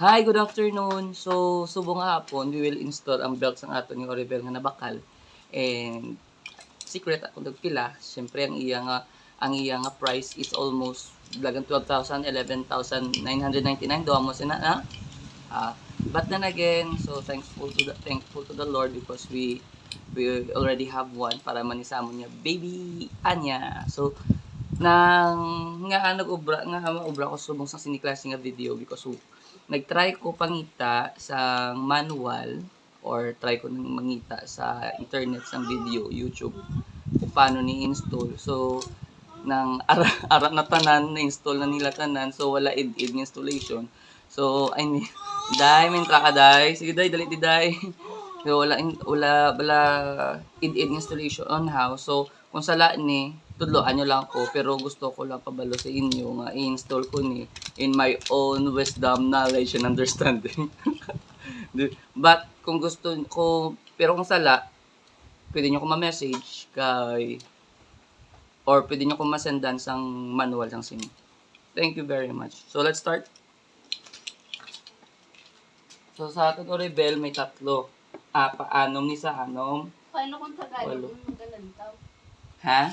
Hi, good afternoon. So, subong hapon, we will install ang belt ng ato ni Oribel nga nabakal. And secret ako nagpila. Siyempre ang iya nga price is almost lagang 12,000, 11,999 do mo sina na. But then again, so thankful to the Lord because we already have one para manisamo niya baby Anya. So nang nga nag-ubra nga ubra ko subong sa siniklase nga video because nagtry ko pangita sa manual or try ko nang mangita sa internet sa video YouTube kung paano ni-install. So nang ara na tanan na install na nila tanan so wala id installation. So I mean dai min tra ka dai sige dai dali di dai. So wala id installation on how. So kung sala ni tudloan nyo lang ko pero gusto ko lang pabalo sa inyo nga i-install ko ni in my own wisdom, knowledge, and understanding. But kung gusto ko, pero kung sala, pwede nyo ko ma-message kay or pwede nyo ko masendan sang manual sang sim. Thank you very much. So let's start. So sa atin ko rebel may tatlo. Paanom ni sa anom. Paano kung Tagalog yung magalantaw? Ha?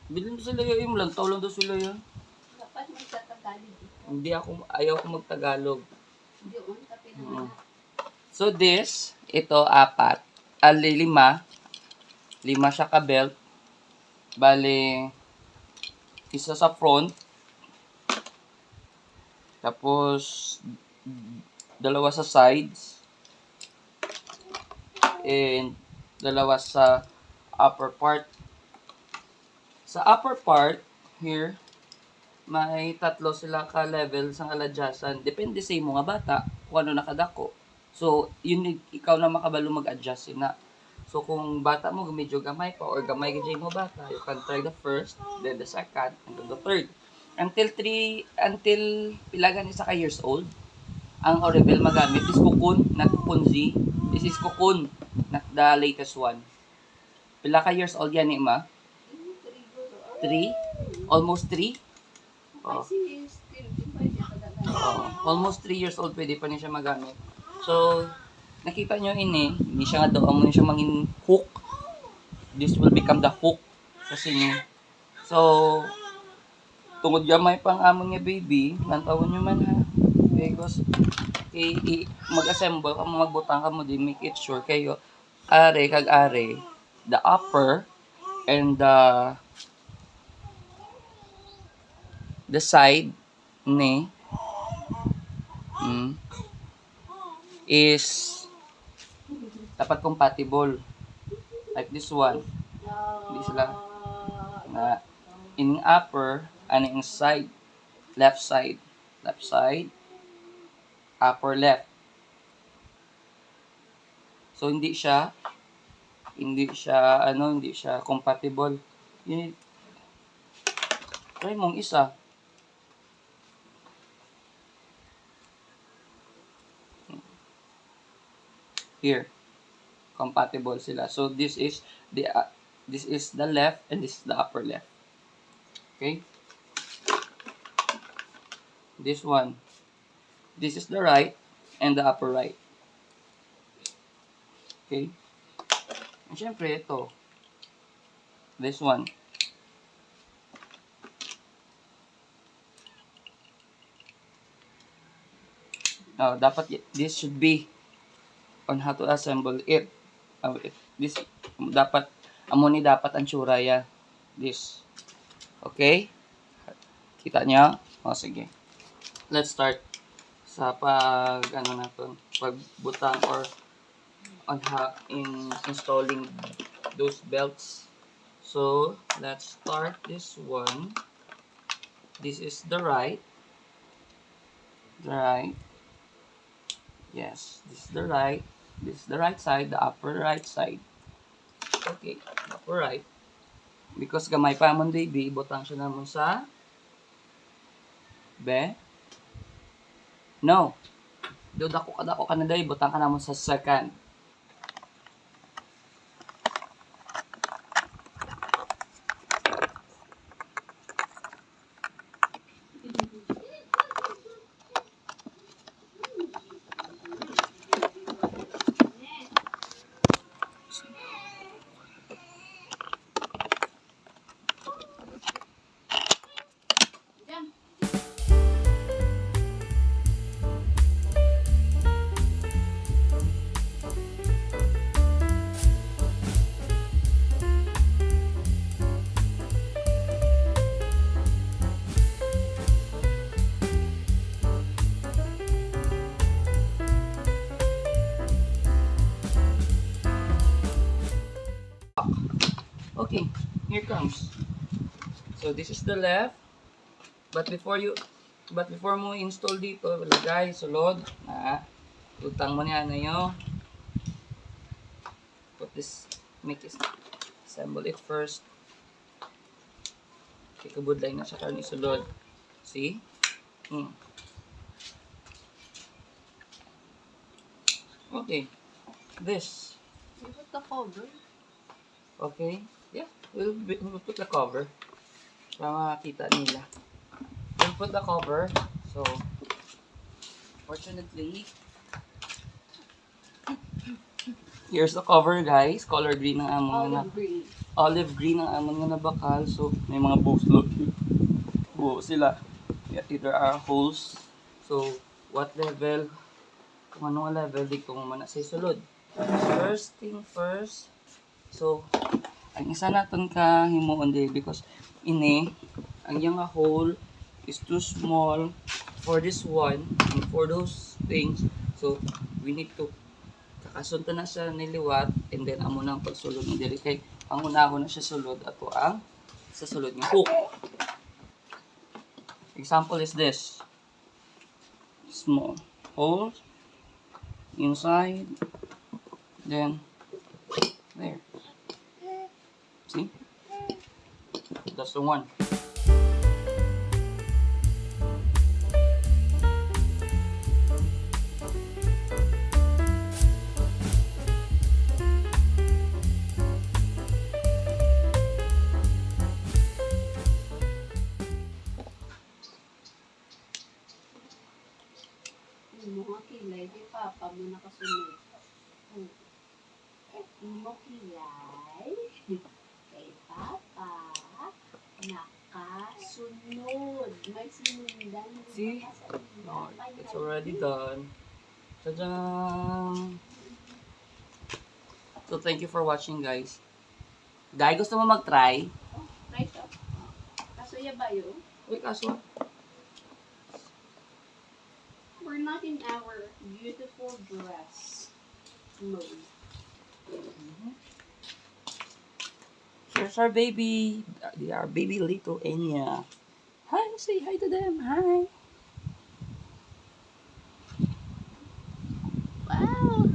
Bilhin ko sila yung lantaw lang daw sila yan. Dapat magtatagalog dito. Hindi ako, ayaw ko magtagalog. Hindi on, tapi na. So this, ito apat. Lima siya ka belt. Bale, isa sa front. Tapos, dalawa sa sides. And dalawa sa upper part. Sa upper part, here, may tatlo sila ka level sang aladyasan. Depende sa imo nga bata kung ano nakadako. So, yun ikaw na makabalo mag-adjust na. So, kung bata mo medyo gamay pa or gamay gid mo bata, you can try the first, then the second, and then the third. Until pilagan isa ka years old, ang Oribel magamit is Cocoon, not Cocoon-Z. This is Cocoon, not the latest one. Pila ka years old yan ni Ma? 3? Almost 3? Oh. Almost 3 years old pwede pa niya siya magamit. So, nakita nyo hindi siya nga daw, amo niya siya mangin hook. This will become the hook kasi niya. So, tungod gamay pang amo niya baby, lantawan nyo man ha. Because, mag-assemble, magbutang ka mo din, make it sure kayo, are, the upper, and the side ni is dapat compatible like this one. Hindi sila na in upper and in side, left side, upper left. So hindi siya compatible. Yun, try mong isa. Here, compatible sila. So this is the left and this is the upper left. Okay? This one. This is the right and the upper right. Okay? And syempre ito. This one. Now, dapat this should be on how to assemble it. This dapat dapat ang tsura ya. This. Okay? Kita niya? O sige. Let's start sa pagbutang or on how in installing those belts. So, let's start this one. This is the right. Yes, this is the right. This is the right side, the upper right side. Okay, upper right. Because gamay pa man baby, butang siya namon sa No. Do dako ka na day, butang ka namon sa second. Okay, here comes. So this is the left. But before mo install dito, lagay sulod na utang mo niya na yun. Make this, assemble it first. Kikabudlay na siya karon isulod. See? Okay. This. You put the cover. Okay. Yeah. We'll put the cover. Para makakita nila. We'll put the cover. So, fortunately, here's the cover, guys. Color green ang amon nga na. Olive green. Olive green ang amon nga na bakal. So, may mga bows. Look. Buo sila. Yeah, there are holes. So, what level? Kung anong level, di ko man sa sulod. First thing first. So, ang isa natin ka himuon di because ini, ang yung hole is too small for this one and for those things. So, we need to kakasunta na siya niliwat and then amo nang pagsulod ng dili kay pangunahon na siya sulod ato ang sa sulod ng hook. Example is this. Small hole inside, then there. See? That's the one. Yung mga kilay, di papa mo nakasunod. Yung mga kilay, kay papa, nakasunod. May sinundan. See? Oh, it's already done. Tadam! So, thank you for watching, guys. Guys, gusto mo mag-try? Oh, right up. Kasuya ba yun? Wait, kaso. We're not in our beautiful dress mode. Here's our baby. Our baby little Enya. Hi, say hi to them. Hi. Wow!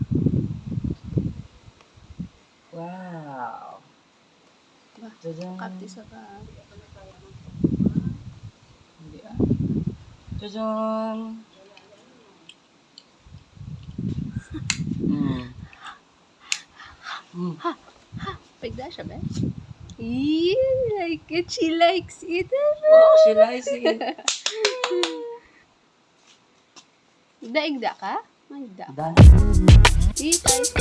Wow. Tadam. Kapti sa ka. Hindi ah. Tadam. Pagda siya ba? Yeah, like it. She likes it. Oh, she likes it. Daigda ka? Magda. Done. Eat ice.